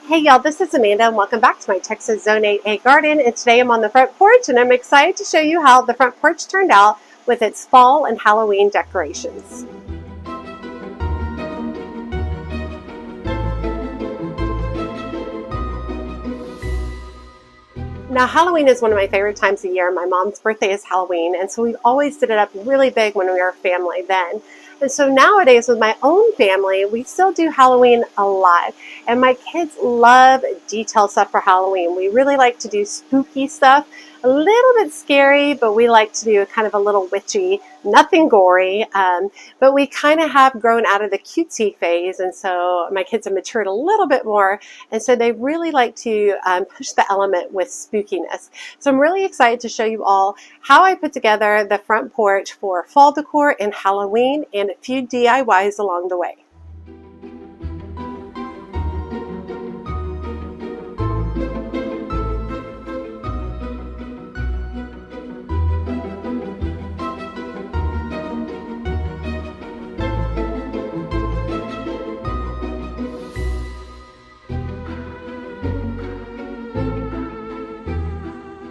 Hey y'all, this is Amanda and welcome back to my Texas Zone 8A garden, and today I'm on the front porch and I'm excited to show you how the front porch turned out with its fall and Halloween decorations. Now, Halloween is one of my favorite times of year. My mom's birthday is Halloween, and so we always did it up really big when we were a family then. And so nowadays with my own family, we still do Halloween a lot. And my kids love detail stuff for Halloween. We really like to do spooky stuff, a little bit scary, but we like to do kind of a little witchy, nothing gory. But we kind of have grown out of the cutesy phase. And so my kids have matured a little bit more. And so they really like to push the element with spookiness. So I'm really excited to show you all how I put together the front porch for fall decor and Halloween and a few DIYs along the way.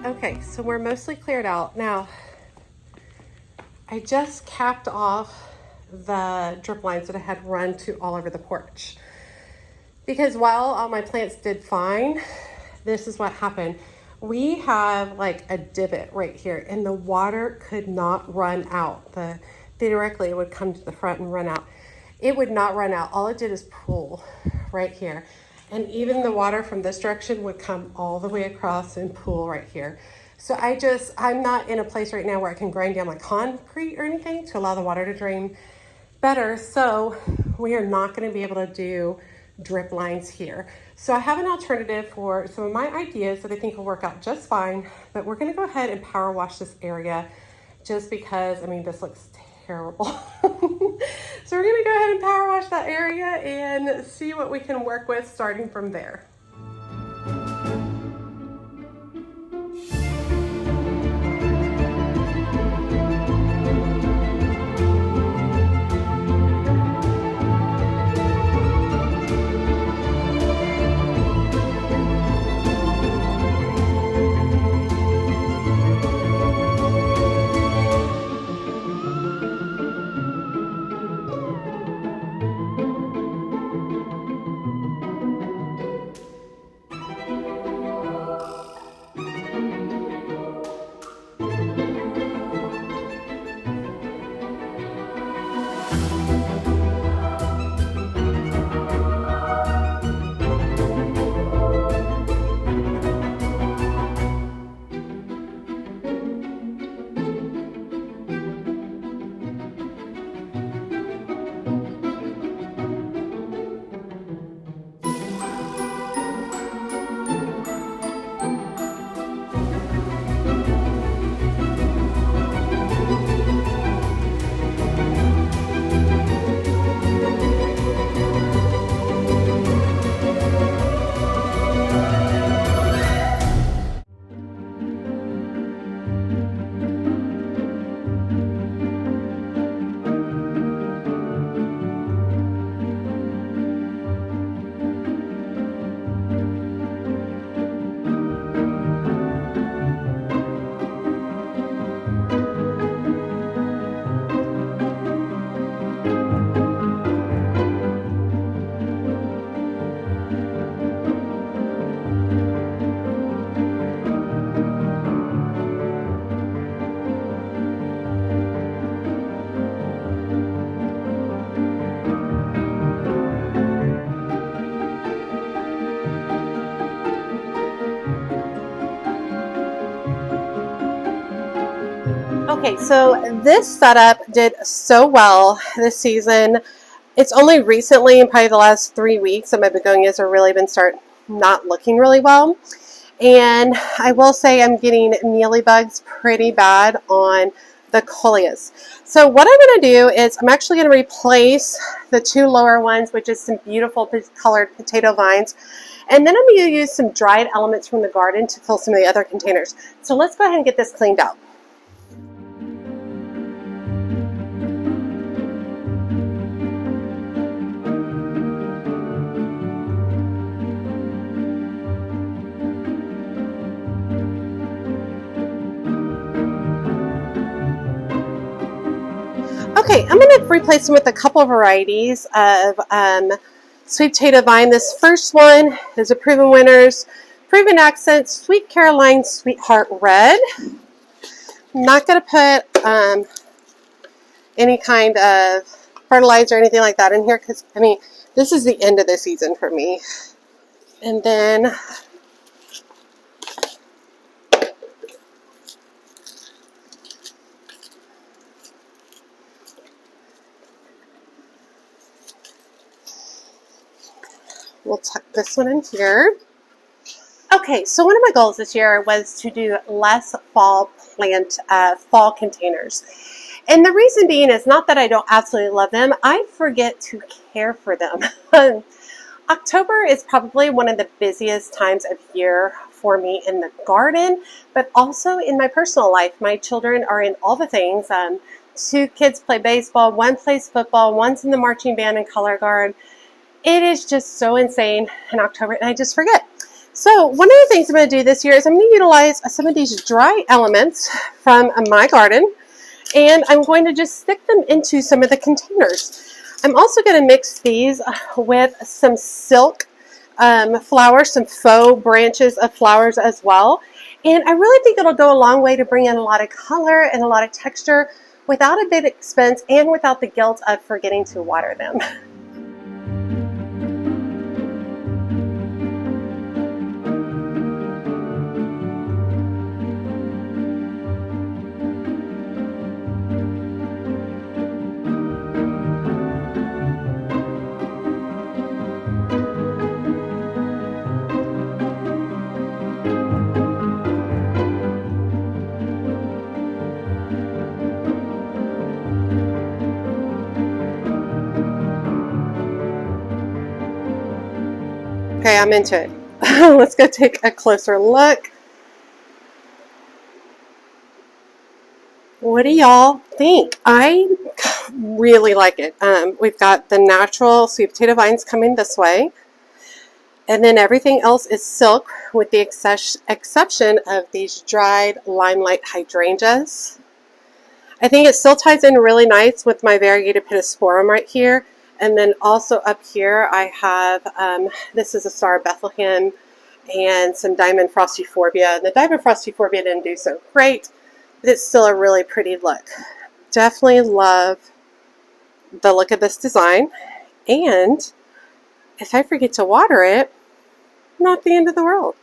Okay, so we're mostly cleared out. Now, I just capped off the drip lines that I had run to all over the porch. Because while all my plants did fine, this is what happened. We have like a divot right here and the water could not run out. Theoretically, it would come to the front and run out. It would not run out. All it did is pool right here. And even the water from this direction would come all the way across and pool right here. So I'm not in a place right now where I can grind down my concrete or anything to allow the water to drain better. So we are not going to be able to do drip lines here. So I have an alternative for some of my ideas that I think will work out just fine, but we're going to go ahead and power wash this area just because, I mean, this looks terrible. So we're going to go ahead and power wash that area and see what we can work with starting from there. Okay, so this setup did so well this season. It's only recently, in probably the last 3 weeks, that my begonias have really been not looking really well. And I will say I'm getting mealybugs pretty bad on the coleus. So what I'm going to do is I'm actually going to replace the two lower ones, which is some beautiful colored potato vines. And then I'm going to use some dried elements from the garden to fill some of the other containers. So let's go ahead and get this cleaned out. I'm going to replace them with a couple of varieties of sweet potato vine. This first one is a Proven Winners, Proven Accent, Sweet Caroline Sweetheart Red. I'm not going to put any kind of fertilizer or anything like that in here because, I mean, this is the end of the season for me. And then we'll tuck this one in here. Okay, so one of my goals this year was to do less fall containers. And the reason being is not that I don't absolutely love them, I forget to care for them. October is probably one of the busiest times of year for me in the garden, but also in my personal life. My children are in all the things. 2 kids play baseball, 1 plays football, 1's in the marching band and color guard. It is just so insane in October, and I just forget. So one of the things I'm going to do this year is I'm going to utilize some of these dry elements from my garden, and I'm going to just stick them into some of the containers. I'm also going to mix these with some silk flowers, some faux branches of flowers as well. And I really think it'll go a long way to bring in a lot of color and a lot of texture without a big expense and without the guilt of forgetting to water them. Okay, I'm into it. Let's go take a closer look. What do y'all think? I really like it. We've got the natural sweet potato vines coming this way. And then everything else is silk with the exception of these dried limelight hydrangeas. I think it still ties in really nice with my variegated pittosporum right here. And then also up here I have, this is a Star of Bethlehem and some Diamond Frostiforbia. The Diamond Frostiforbia didn't do so great, but it's still a really pretty look. Definitely love the look of this design. And if I forget to water it, not the end of the world.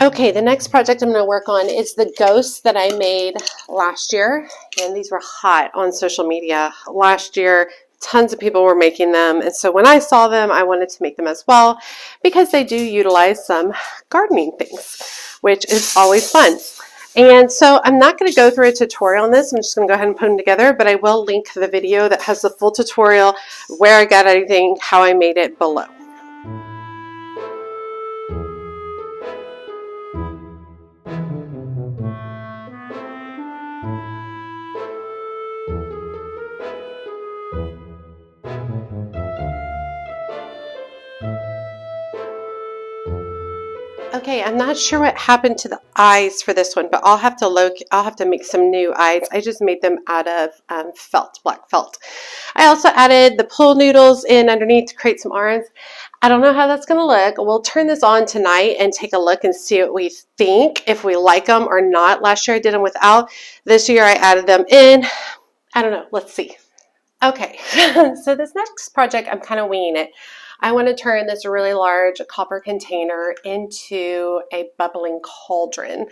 Okay, the next project I'm going to work on is the ghosts that I made last year, and these were hot on social media last year. Tons of people were making them, and so when I saw them, I wanted to make them as well because they do utilize some gardening things, which is always fun. And so I'm not going to go through a tutorial on this. I'm just going to go ahead and put them together, but I will link the video that has the full tutorial, where I got everything, how I made it below. Okay, I'm not sure what happened to the eyes for this one, but I'll have to make some new eyes. I just made them out of felt, black felt. I also added the pool noodles in underneath to create some arms. I don't know how that's going to look. We'll turn this on tonight and take a look and see what we think, if we like them or not. Last year I did them without. This year I added them in. I don't know. Let's see. Okay, so this next project, I'm kind of winging it. I want to turn this really large copper container into a bubbling cauldron.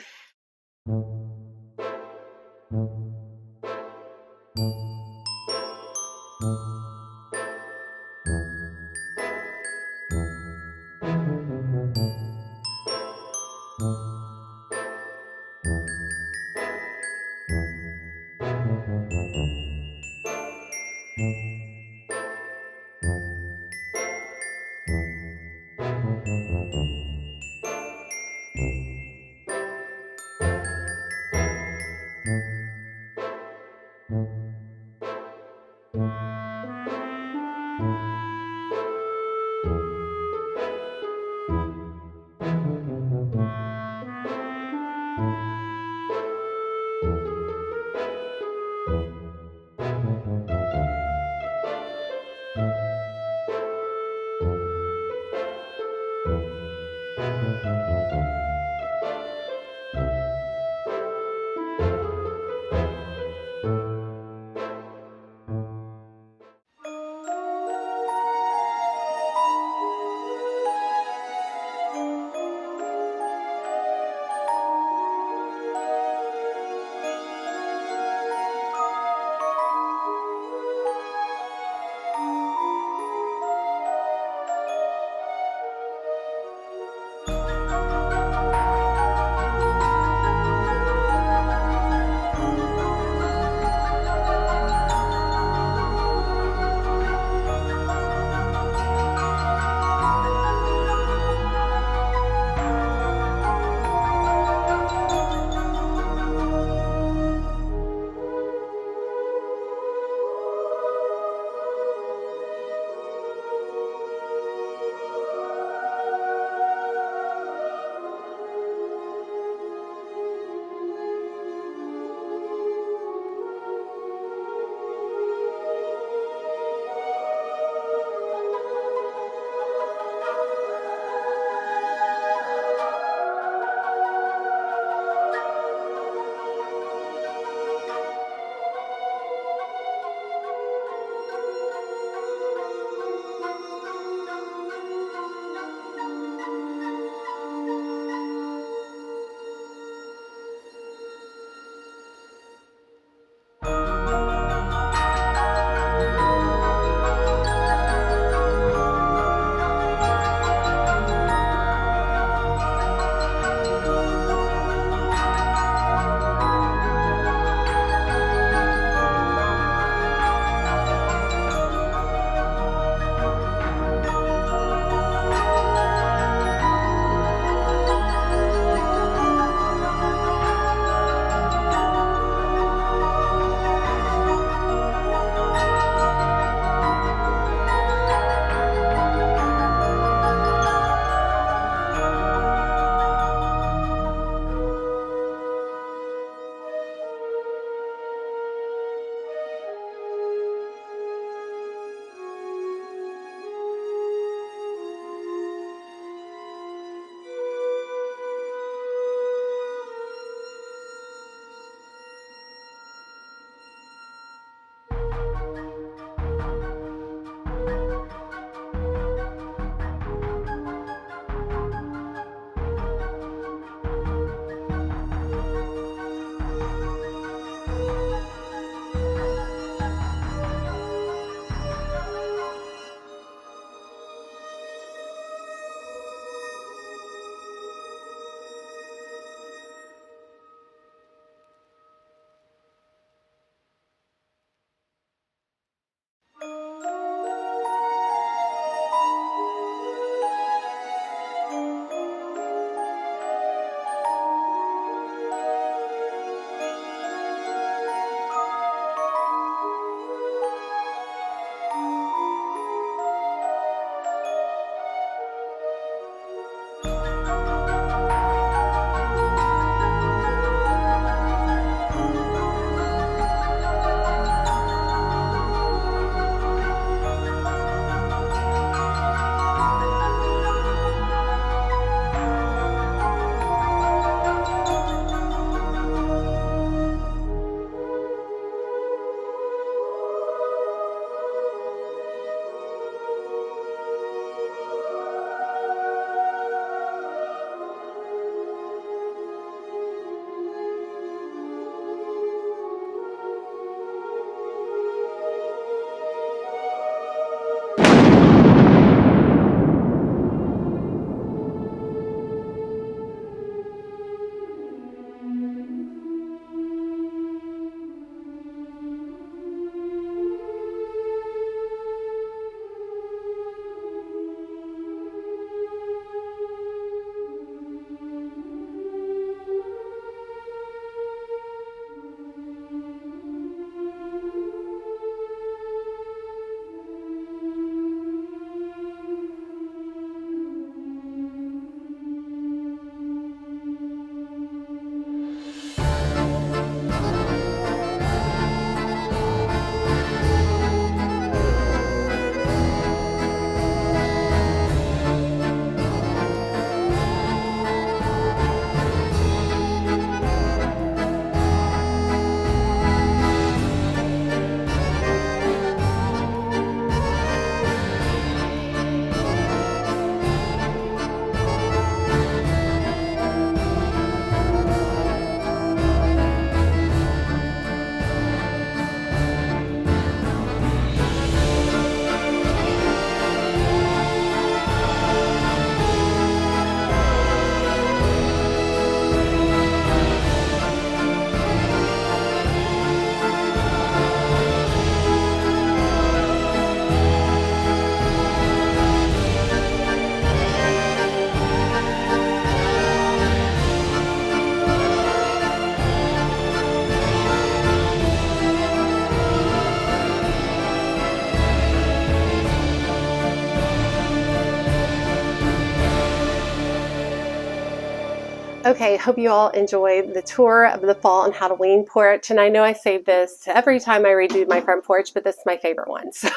Okay, hope you all enjoyed the tour of the fall and Halloween porch. And I know I say this every time I redo my front porch, but this is my favorite one. So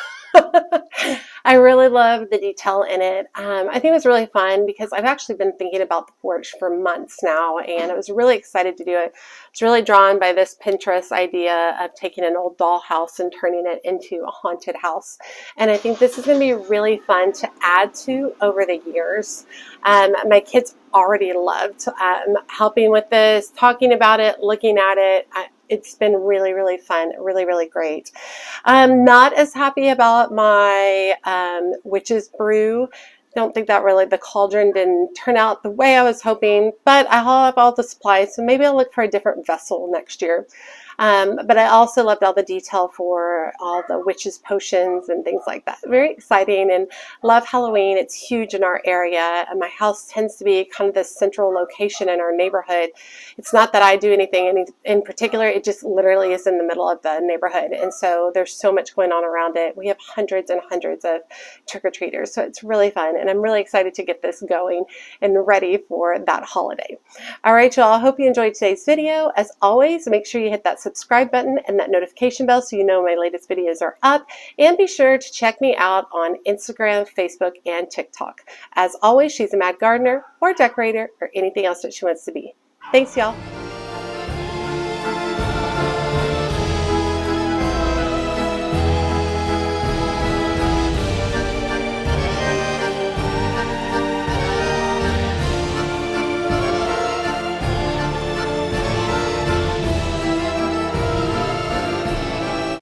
I really love the detail in it. I think it was really fun because I've actually been thinking about the porch for months now, and I was really excited to do it. I was really drawn by this Pinterest idea of taking an old dollhouse and turning it into a haunted house. And I think this is going to be really fun to add to over the years. My kids already loved helping with this, talking about it, looking at it. It's been really, really fun, really, really great. I'm not as happy about my witch's brew. Don't think that really, the cauldron didn't turn out the way I was hoping, but I have all the supplies, so maybe I'll look for a different vessel next year. But I also loved all the detail for all the witches' potions and things like that. Very exciting, and love Halloween. It's huge in our area, and my house tends to be kind of this central location in our neighborhood. It's not that I do anything in particular, it just literally is in the middle of the neighborhood, and so there's so much going on around it. We have hundreds and hundreds of trick-or-treaters, so it's really fun, and I'm really excited to get this going and ready for that holiday. All right, y'all, I hope you enjoyed today's video. As always, make sure you hit that subscribe button and that notification bell so you know my latest videos are up, and be sure to check me out on Instagram, Facebook, and TikTok. As always, she's a mad gardener or decorator or anything else that she wants to be. Thanks, y'all.